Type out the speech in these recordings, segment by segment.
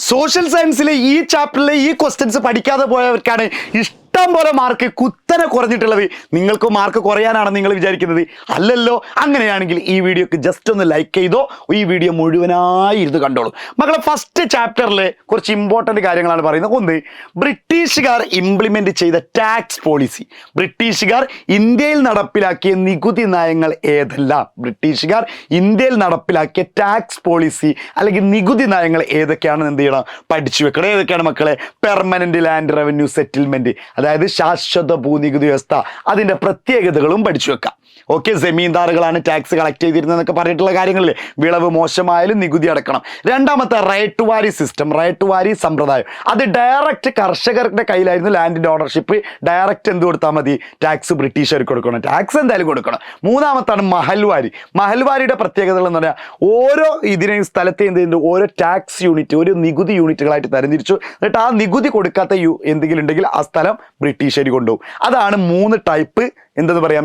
Social സയൻസിലെ ഈ ചാപ്റ്ററിലെ ഈ questions പഠിക്കാതെ പോയവർക്കാണ് ഇഷ്ടം പോലെ മാർക്ക് കുത്തനെ കുറഞ്ഞിട്ടുള്ളത്. നിങ്ങൾക്ക് മാർക്ക് കുറയാനാണ് നിങ്ങൾ വിചാരിക്കുന്നത്? അല്ലല്ലോ. അങ്ങനെയാണെങ്കിൽ ഈ വീഡിയോക്ക് ജസ്റ്റ് ഒന്ന് ലൈക്ക് ചെയ്തോ, ഈ വീഡിയോ മുഴുവനായി ഇരുന്ന് കണ്ടോളൂ. മക്കളെ, ഫസ്റ്റ് ചാപ്റ്ററിലെ കുറച്ച് ഇമ്പോർട്ടൻ്റ് കാര്യങ്ങളാണ് പറയുന്നത്. ഒന്ന്, ബ്രിട്ടീഷുകാർ ഇംപ്ലിമെൻ്റ് ചെയ്ത ടാക്സ് പോളിസി. ബ്രിട്ടീഷുകാർ ഇന്ത്യയിൽ നടപ്പിലാക്കിയ നികുതി നയങ്ങൾ ഏതെല്ലാം? ബ്രിട്ടീഷുകാർ ഇന്ത്യയിൽ നടപ്പിലാക്കിയ ടാക്സ് പോളിസി അല്ലെങ്കിൽ നികുതി നയങ്ങൾ ഏതൊക്കെയാണെന്ന് എന്ത് ചെയ്യണം? പഠിച്ചു വെക്കണം. ഏതൊക്കെയാണ് മക്കളെ? പെർമനന്റ് ലാൻഡ് റവന്യൂ സെറ്റിൽമെന്റ്, അതായത് ശാശ്വത ഭൂനികുതി വ്യവസ്ഥ, അതിൻ്റെ പ്രത്യേകതകളും പഠിച്ചു വെക്കാം. ഓക്കെ, ജമീന്ദാറുകളാണ് ടാക്സ് കളക്ട് ചെയ്തിരുന്നതെന്നൊക്കെ പറഞ്ഞിട്ടുള്ള കാര്യങ്ങളില്ലേ? വിളവ് മോശമായാലും നികുതി അടക്കണം. രണ്ടാമത്തെ റൈറ്റ് വാരി സിസ്റ്റം, റൈറ്റ് വാരി സമ്പ്രദായം. അത് ഡയറക്റ്റ് കർഷകരുടെ കയ്യിലായിരുന്നു ലാൻഡിൻ്റെ ഓണർഷിപ്പ്. ഡയറക്റ്റ് എന്ത് കൊടുത്താൽ മതി? ടാക്സ് ബ്രിട്ടീഷുകാർക്ക് കൊടുക്കണം. ടാക്സ് എന്തായാലും കൊടുക്കണം. മൂന്നാമത്താണ് മഹൽവാരി. മഹൽവാരിയുടെ പ്രത്യേകതകൾ എന്ന് പറഞ്ഞാൽ ഓരോ ഇതിനെയും സ്ഥലത്തെ എന്ത് ചെയ്യുന്നു? ഓരോ ടാക്സ് യൂണിറ്റ്, ഒരു നികുതി യൂണിറ്റുകളായിട്ട് തരംതിരിച്ചു. എന്നിട്ട് ആ നികുതി കൊടുക്കാത്ത എന്തെങ്കിലും ഉണ്ടെങ്കിൽ ആ സ്ഥലം ബ്രിട്ടീഷുകാർ കൊണ്ടുപോകും. അതാണ് 3 ടൈപ്പ് എന്തെന്ന് പറയാം,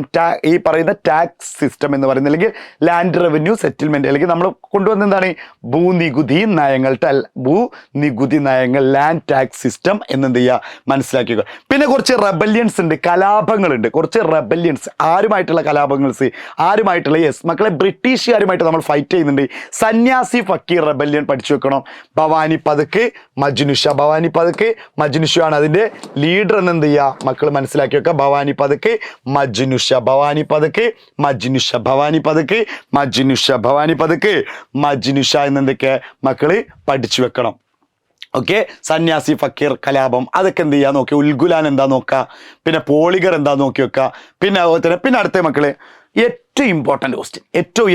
ഈ പറയുന്ന ടാക്സ് സിസ്റ്റം എന്ന് പറയുന്നത്, അല്ലെങ്കിൽ ലാൻഡ് റവന്യൂ സെറ്റിൽമെന്റ്, അല്ലെങ്കിൽ നമ്മൾ കൊണ്ടുവന്ന എന്താണ്? ഭൂനികുതി നയങ്ങൾ, ഭൂനികുതി നയങ്ങൾ, ലാൻഡ് ടാക്സ് സിസ്റ്റം എന്നെന്ത് ചെയ്യുക? മനസ്സിലാക്കുക. പിന്നെ കുറച്ച് റെബല്യൻസ് ഉണ്ട്, കലാപങ്ങളുണ്ട്. കുറച്ച് റെബല്യൻസ്. ആരുമായിട്ടുള്ള കലാപങ്ങൾസ്? ആരുമായിട്ടുള്ള? യെസ് മക്കളെ, ബ്രിട്ടീഷുകാരുമായിട്ട് നമ്മൾ ഫൈറ്റ് ചെയ്യുന്നുണ്ട്. സന്യാസി ഫക്കീർ റെബല്യൻ പഠിച്ചു വെക്കണം. ഭവാനി പതുക്ക്, മജ്നുഷ. ഭവാനി പതുക്ക്, മജ്നുഷ ആണ് അതിൻ്റെ ലീഡർ എന്ന് എന്ത് ചെയ്യുക? മക്കൾ മനസ്സിലാക്കി വെക്കുക. ഭവാനി പതുക്ക്, മജ്നുഷ. ഭവാനി പതുക്ക്, മജ്നുഷ. ഭവാനി പതുക്ക്, മജ്നുഷ. ഭവാനി പതുക്ക്, മജ്നുഷ എന്നെന്തൊക്കെ മക്കള് പഠിച്ചു വെക്കണം. ഓക്കെ, സന്യാസി ഫക്കീർ കലാപം അതൊക്കെ എന്ത് ചെയ്യുക? നോക്കി. ഉൽഗുലാൻ എന്താ നോക്കുക. പിന്നെ പോളിഗർ എന്താ നോക്കി വെക്കുക. പിന്നെ അതുപോലെ തന്നെ പിന്നെ അടുത്ത മക്കള് ഏറ്റവും ഇമ്പോർട്ടൻ്റ് ക്വസ്റ്റ്യൻ, ഏറ്റവും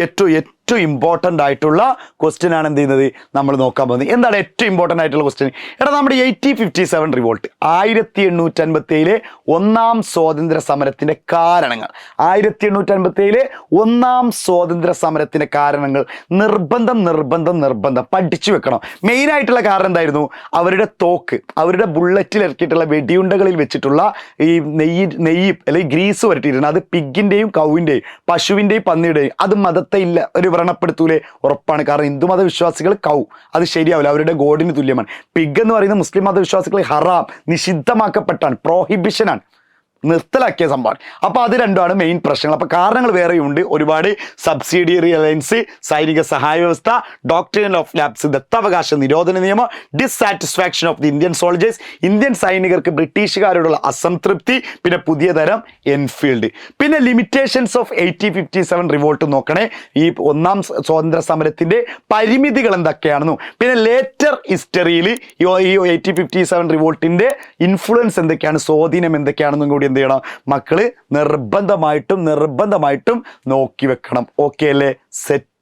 ഇമ്പോർട്ടൻ്റ് ആയിട്ടുള്ള ക്വസ്റ്റ്യൻ ആണ് എന്ത് ചെയ്യുന്നത്? നമ്മൾ നോക്കാൻ പോകുന്നത്. എന്താണ് ഏറ്റവും ഇമ്പോർട്ടൻ്റ് ആയിട്ടുള്ള ക്വസ്റ്റ്യൻ? എടാ, നമ്മുടെ 1857 റിവോൾട്ട്, 1857 ഒന്നാം സ്വാതന്ത്ര്യ സമരത്തിൻ്റെ കാരണങ്ങൾ. 1857 ഒന്നാം സ്വാതന്ത്ര്യ സമരത്തിൻ്റെ കാരണങ്ങൾ നിർബന്ധം പഠിച്ചു വെക്കണം. മെയിനായിട്ടുള്ള കാരണം എന്തായിരുന്നു? അവരുടെ തോക്ക്, അവരുടെ ബുള്ളറ്റിൽ ഇറക്കിയിട്ടുള്ള വെടിയുണ്ടകളിൽ വെച്ചിട്ടുള്ള ഈ നെയ്യ് അല്ലെങ്കിൽ ഗ്രീസ് വരട്ടിയിരുന്നു. അത് പിഗിൻ്റെയും കൗവിൻ്റെയും പശുവിൻ്റെയും പന്നിയുടെയും. അത് മതത്തെ ഇല്ല ഒരു വ്രണപ്പെടുത്തൂലേ? ഉറപ്പാണ്. കാരണം ഹിന്ദു മതവിശ്വാസികൾ കൗ, അത് ശരിയാവില്ല, അവരുടെ ഗോഡിന് തുല്യമാണ്. പിഗ് എന്ന് പറയുന്നത് മുസ്ലിം മതവിശ്വാസികൾ ഹറാം, നിഷിദ്ധമാക്കപ്പെട്ടാണ്, പ്രോഹിബിഷനാണ്, നിർത്തലാക്കിയ സംഭവമാണ്. അപ്പോൾ അത് രണ്ടുമാണ് മെയിൻ പ്രശ്നങ്ങൾ. അപ്പോൾ കാരണങ്ങൾ വേറെയുണ്ട് ഒരുപാട്. സബ്സിഡിയറി അലയൻസ്, സൈനിക സഹായ വ്യവസ്ഥ, ഡോക്ട്രിൻ ഓഫ് ലാപ്സ്, ദത്താവകാശ നിരോധന നിയമം, dissatisfaction of the Indian soldiers, Indian സൈനികർക്ക് ബ്രിട്ടീഷുകാരോടുള്ള അസംതൃപ്തി, പിന്നെ പുതിയ തരം എൻഫീൽഡ്. പിന്നെ ലിമിറ്റേഷൻസ് ഓഫ് 1857 റിവോൾട്ട് നോക്കണേ. ഈ ഒന്നാം സ്വാതന്ത്ര്യ സമരത്തിൻ്റെ പരിമിതികൾ എന്തൊക്കെയാണെന്നും, പിന്നെ ലേറ്റർ ഹിസ്റ്ററിയിൽ ഈ 1857 റിവോൾട്ടിൻ്റെ ഇൻഫ്ലുവൻസ് എന്തൊക്കെയാണ്, സ്വാധീനം എന്തൊക്കെയാണെന്നും കൂടി എന്ത് ചെയ്യണം മക്കള്? നിർബന്ധമായിട്ടും നോക്കി വെക്കണം. ഓക്കെ അല്ലേ? സെറ്റ്.